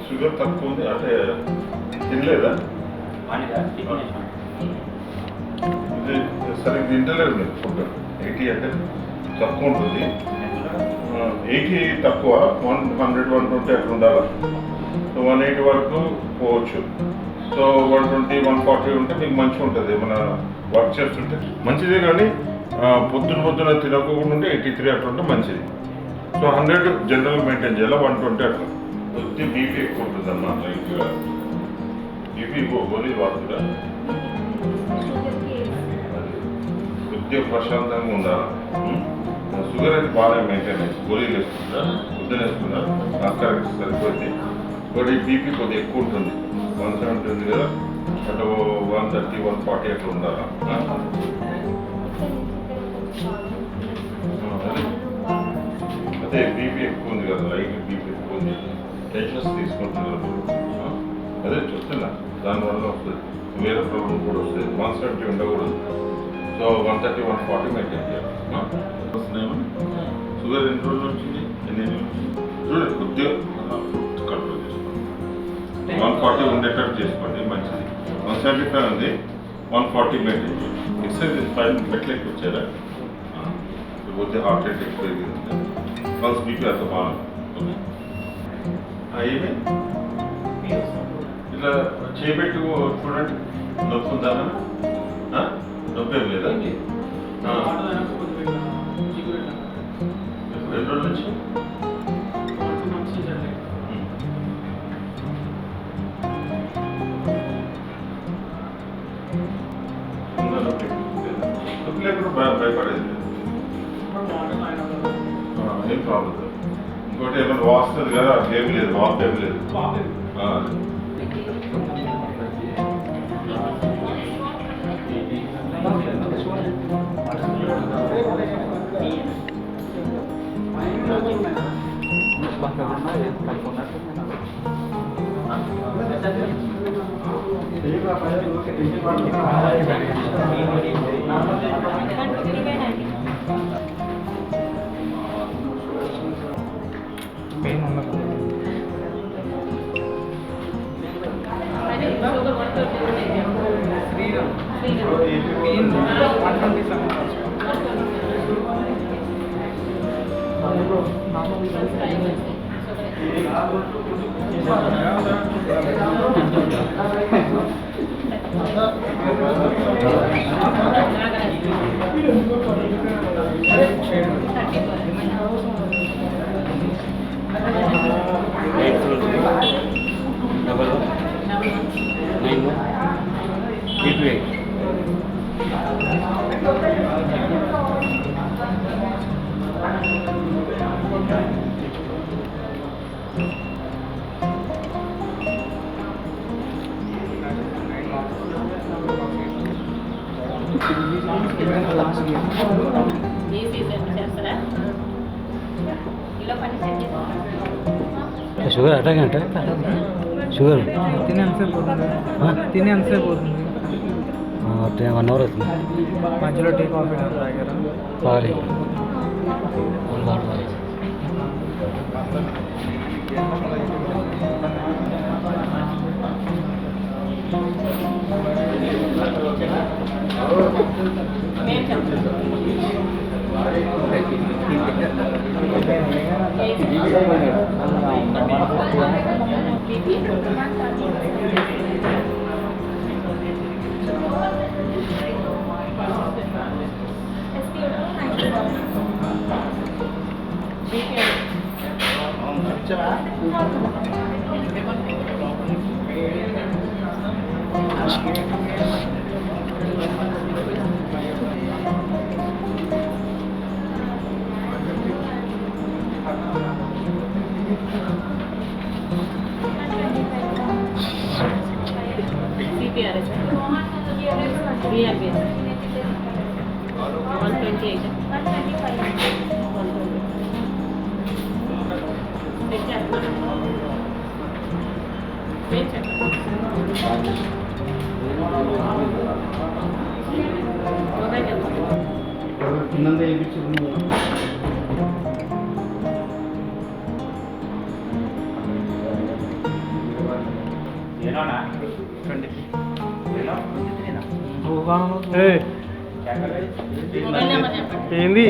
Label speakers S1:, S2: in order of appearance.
S1: Sugar తక్కువ ఉంది అంటే తినలేదా? ఇది సరిగ్గా తింటలేదు మీరు ఫుడ్. 80 అంటే తక్కువ ఉంటుంది. 80 తక్కువ, 100, 120 అట్లా ఉండాలి. సో 180 వరకు పోవచ్చు. సో 120, 140 ఉంటే మీకు మంచిగా ఉంటుంది. మన వర్క్ చేస్తుంటే మంచిదే, కానీ పొద్దున తినకుండా ఉంటే 83 అట్లా ఉంటే మంచిది. సో 100 జనరల్ మెయింటైన్ చేయాలి, 120 అట్లా. కొద్ది బీపీ ఎక్కువ ఉంటుందమ్మా. లైట్గా బీపీ గోళీ వాడుతుందా? కొద్దిగా ప్రశాంతంగా ఉండాలి. షుగర్ అయితే బాగా మెయింటైన్ చేసి గోళీలు వేసుకుంటా, పొద్దున వేసుకున్నా కరెక్ట్ సరిపోయింది. ఇంకోటి బీపీ కొద్దిగా ఎక్కువ ఉంటుంది, 170 ఉంది కదా, అటు 130, 140 అట్లా ఉండాలి. అదే బీపీ ఎక్కువ ఉంది కదా, లైట్ బీపీ ఎక్కువ ఉంది, టెన్షన్స్ తీసుకుంటున్నారు మీరు. అదే చెప్తున్నా, దానివల్ల వస్తుంది, వేరే ప్రాబ్లం కూడా వస్తుంది. 170 ఉండకూడదు. సో 130, 140 మెయింటైన్ చేయాలి. షుగర్ ఎన్ని రోజులు వచ్చింది? చూడండి, కొద్దిగా కంట్రోల్ చేసుకోండి. 140 ఉండేటట్టు చేసుకోండి, మంచిది. 175 ఉంది, 140 మెయింటైన్ చేయండి. ఎక్సర్సైజ్ 5 మెట్లకి వచ్చారా? కొద్దిగా హార్ట్ రేట్ ఎక్కువ ఉంది, పల్స్ బీపీ అంత బాగుంది. ఏమి ఇట్లా చేయబెట్టు చూడండి, నొప్పి ఉందా? నొప్పి ఏం లేదా? 2 రోజుల నుంచి నొప్పి లేకుండా భయపడేది ఏం ప్రాబ్లం. ఇంకోటి ఏమైనా వాస్తుంది కదా, ఏమి లేదు, వాపు ఏమి లేదు.
S2: షుగర్ అటాక్ అంటే షుగర్
S3: తినే అంతసేపు పోతుంది.
S2: 1 అవర్ అవుతుంది.
S3: మధ్యలో టీ కాఫీ
S2: తాగాలి.
S3: ఏంది